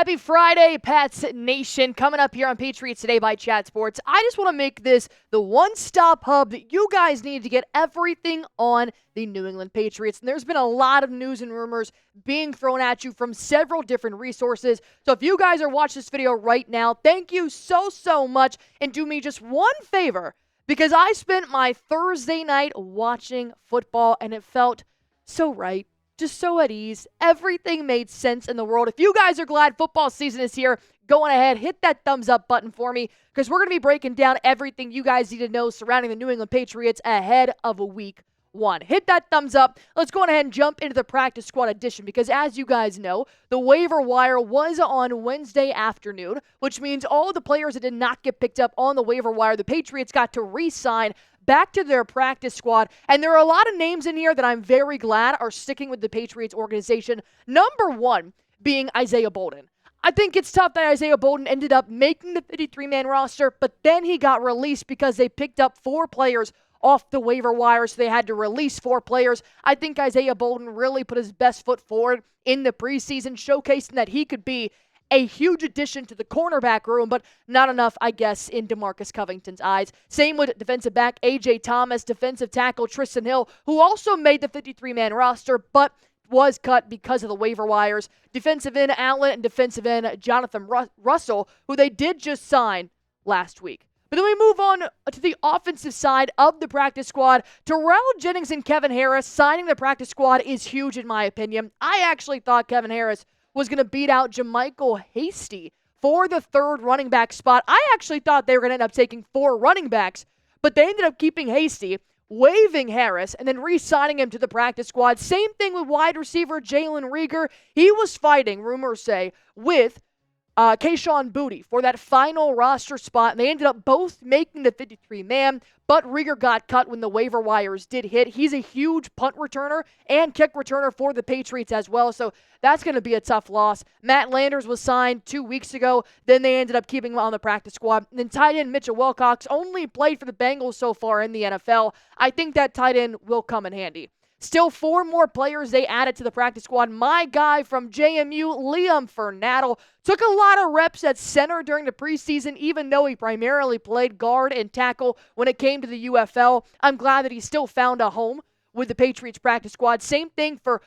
Happy Friday, Pats Nation. Coming up here on Patriots Today by Chat Sports. I just want to make this the one-stop hub that you guys need to get everything on the New England Patriots. And there's been a lot of news and rumors being thrown at you from several different resources. So if you guys are watching this video right now, thank you so much. And do me just one favor, because I spent my Thursday night watching football and it felt so right. Just so at ease. Everything made sense in the world. If you guys are glad football season is here, go on ahead, hit that thumbs up button for me, because we're going to be breaking down everything you guys need to know surrounding the New England Patriots ahead of a week one. Hit that thumbs up. Let's go on ahead and jump into the practice squad edition, because as you guys know, the waiver wire was on Wednesday afternoon, which means all the players that did not get picked up on the waiver wire, the Patriots got to re-sign back to their practice squad. And there are a lot of names in here that I'm very glad are sticking with the Patriots organization. Number one being Isaiah Bolden. I think it's tough that Isaiah Bolden ended up making the 53-man roster, but then he got released because they picked up 4 players off the waiver wire, so they had to release 4 players. I think Isaiah Bolden really put his best foot forward in the preseason, showcasing that he could be a huge addition to the cornerback room, but not enough, I guess, in DeMarcus Covington's eyes. Same with defensive back A.J. Thomas, defensive tackle Tristan Hill, who also made the 53-man roster, but was cut because of the waiver wires. Defensive end Allen and defensive end Jotham Russell, who they did just sign last week. But then we move on to the offensive side of the practice squad. Terrell Jennings and Kevin Harris signing the practice squad is huge in my opinion. I actually thought Kevin Harris was going to beat out JaMycal Hasty for the 3rd running back spot. I actually thought they were going to end up taking 4 running backs, but they ended up keeping Hasty, waiving Harris, and then re-signing him to the practice squad. Same thing with wide receiver Jalen Reagor. He was fighting, rumors say, with Kayshon Boutte for that final roster spot, and they ended up both making the 53-man, but Reagor got cut when the waiver wires did hit. He's a huge punt returner and kick returner for the Patriots as well, so that's going to be a tough loss. Matt Landers was signed 2 weeks ago, then they ended up keeping him on the practice squad. And then tight end Mitchell Wilcox only played for the Bengals so far in the NFL. I think that tight end will come in handy. Still 4 more players they added to the practice squad. My guy from JMU, Liam Fernattle, took a lot of reps at center during the preseason, even though he primarily played guard and tackle when it came to the UFL. I'm glad that he still found a home with the Patriots practice squad. Same thing for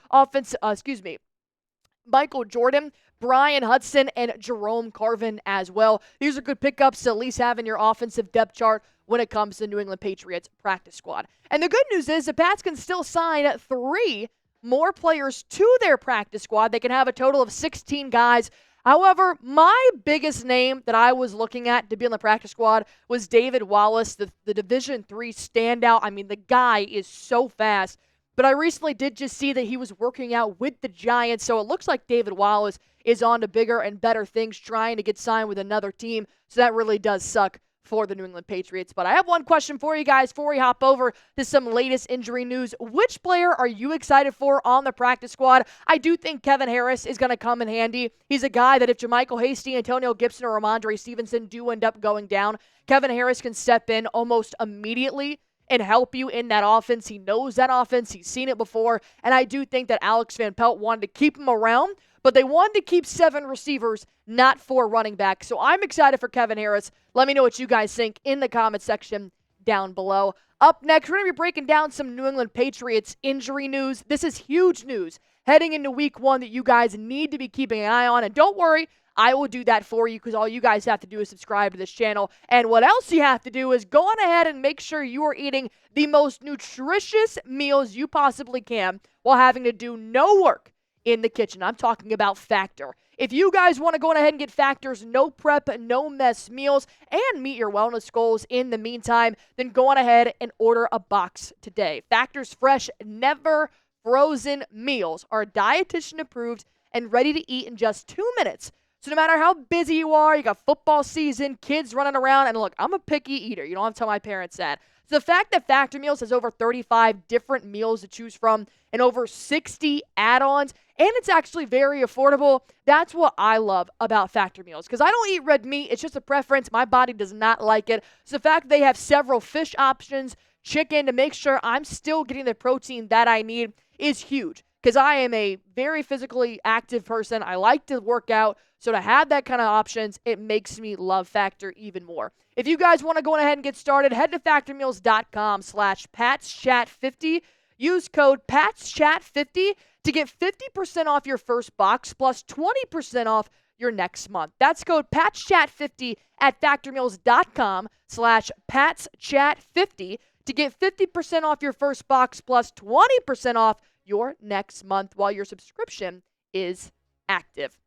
Michael Jordan, Brian Hudson, and Jerome Carvin as well. These are good pickups to at least have in your offensive depth chart when it comes to New England Patriots practice squad. And the good news is the Pats can still sign 3 more players to their practice squad. They can have a total of 16 guys. However, my biggest name that I was looking at to be on the practice squad was David Wallace, the Division III standout. I mean, the guy is so fast. But I recently did just see that he was working out with the Giants, so it looks like David Wallace is on to bigger and better things, trying to get signed with another team. So that really does suck for the New England Patriots. But I have one question for you guys before we hop over to some latest injury news. Which player are you excited for on the practice squad? I do think Kevin Harris is going to come in handy. He's a guy that if JaMycal Hasty, Antonio Gibson, or Ramondre Stevenson do end up going down, Kevin Harris can step in almost immediately and help you in that offense. He knows that offense. He's seen it before. And I do think that Alex Van Pelt wanted to keep him around, but they wanted to keep 7 receivers, not 4 running backs. So I'm excited for Kevin Harris. Let me know what you guys think in the comment section down below. Up next, we're going to be breaking down some New England Patriots injury news. This is huge news heading into week 1 that you guys need to be keeping an eye on. And don't worry, I will do that for you, because all you guys have to do is subscribe to this channel. And what else you have to do is go on ahead and make sure you are eating the most nutritious meals you possibly can while having to do no work in the kitchen. I'm talking about Factor. If you guys want to go on ahead and get Factor's no prep, no mess meals and meet your wellness goals in the meantime, then go on ahead and order a box today. Factor's fresh, never frozen meals are dietitian approved and ready to eat in just 2 minutes. So no matter how busy you are, you got football season, kids running around, and look, I'm a picky eater. You don't have to tell my parents that. So the fact that Factor Meals has over 35 different meals to choose from and over 60 add-ons, and it's actually very affordable, that's what I love about Factor Meals. Because I don't eat red meat. It's just a preference. My body does not like it. So the fact that they have several fish options, chicken, to make sure I'm still getting the protein that I need is huge. because I am a very physically active person. I like to work out. So to have that kind of options, it makes me love Factor even more. If you guys want to go ahead and get started, head to factormeals.com/PatsChat50. Use code PatsChat50 to get 50% off your first box plus 20% off your next month. That's code PatsChat50 at factormeals.com/PatsChat50 to get 50% off your first box plus 20% off your next month while your subscription is active.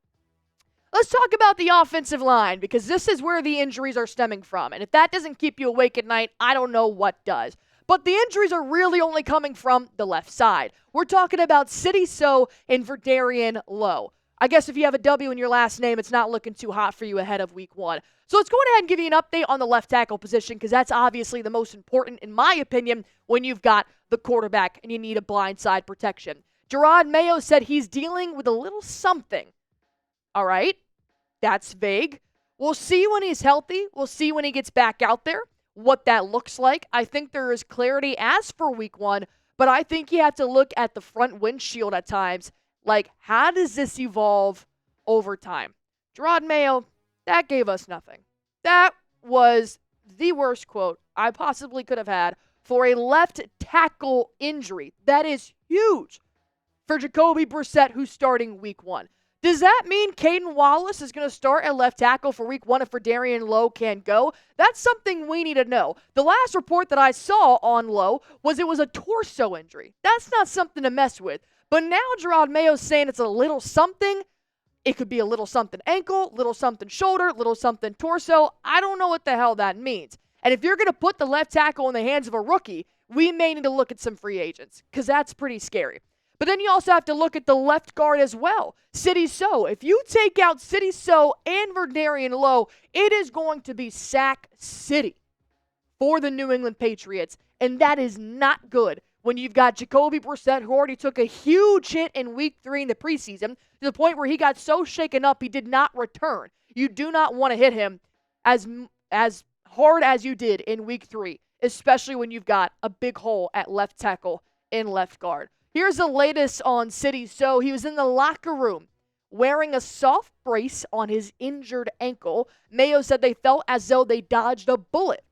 Let's talk about the offensive line, because this is where the injuries are stemming from. And if that doesn't keep you awake at night, I don't know what does. But the injuries are really only coming from the left side. We're talking about Sidy Sow and Verderian Lowe. I guess if you have a W in your last name, it's not looking too hot for you ahead of week 1. So let's go ahead and give you an update on the left tackle position, because that's obviously the most important, in my opinion, when you've got the quarterback and you need a blindside protection. Jerod Mayo said he's dealing with a little something. All right, that's vague. We'll see when he's healthy. We'll see when he gets back out there what that looks like. I think there is clarity as for week 1, but I think you have to look at the front windshield at times. Like, how does this evolve over time? Jerod Mayo, that gave us nothing. That was the worst quote I possibly could have had for a left tackle injury. That is huge for Jacoby Brissett, who's starting week 1. Does that mean Caden Wallace is going to start at left tackle for week 1 if Verderian Lowe can't go? That's something we need to know. The last report that I saw on Lowe was it was a torso injury. That's not something to mess with. But now Jerod Mayo's saying it's a little something. It could be a little something ankle, little something shoulder, little something torso. I don't know what the hell that means. And if you're going to put the left tackle in the hands of a rookie, we may need to look at some free agents, because that's pretty scary. But then you also have to look at the left guard as well, Sidy Sow. If you take out Sidy Sow and Verderian Lowe, it is going to be sack city for the New England Patriots, and that is not good when you've got Jacoby Brissett, who already took a huge hit in week 3 in the preseason, to the point where he got so shaken up he did not return. You do not want to hit him as hard as you did in week 3, especially when you've got a big hole at left tackle and left guard. Here's the latest on Sidy Sow. He was in the locker room wearing a soft brace on his injured ankle. Mayo said they felt as though they dodged a bullet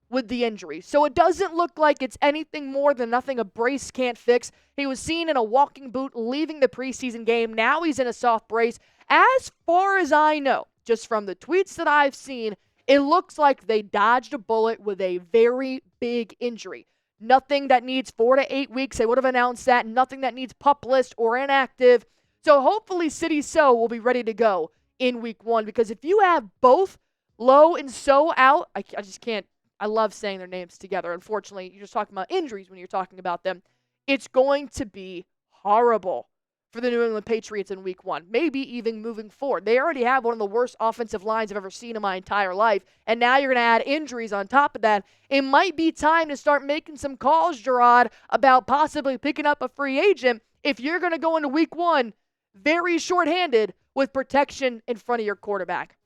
with the injury. So it doesn't look like it's anything more than nothing a brace can't fix. He was seen in a walking boot leaving the preseason game. Now he's in a soft brace. As far as I know, just from the tweets that I've seen, it looks like they dodged a bullet with a very big injury. Nothing that needs 4 to 8 weeks. They would have announced that. Nothing that needs PUP list or inactive. So hopefully Sidy Sow will be ready to go in week 1, because if you have both Lowe and Sow out, I just can't. I love saying their names together. Unfortunately, you're just talking about injuries when you're talking about them. It's going to be horrible for the New England Patriots in week 1, maybe even moving forward. They already have one of the worst offensive lines I've ever seen in my entire life, and now you're going to add injuries on top of that. It might be time to start making some calls, Jerod, about possibly picking up a free agent if you're going to go into week 1 very shorthanded with protection in front of your quarterback.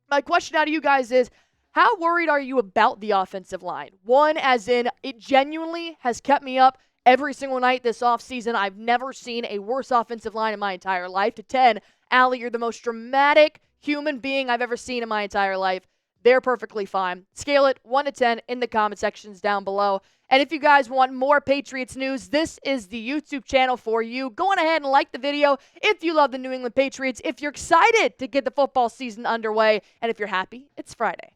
My question out to you guys is, how worried are you about the offensive line? 1, as in, it genuinely has kept me up every single night this offseason. I've never seen a worse offensive line in my entire life. To 10, Allie, you're the most dramatic human being I've ever seen in my entire life. They're perfectly fine. Scale it 1 to 10 in the comment sections down below. And if you guys want more Patriots news, this is the YouTube channel for you. Go on ahead and like the video if you love the New England Patriots, if you're excited to get the football season underway, and if you're happy, it's Friday.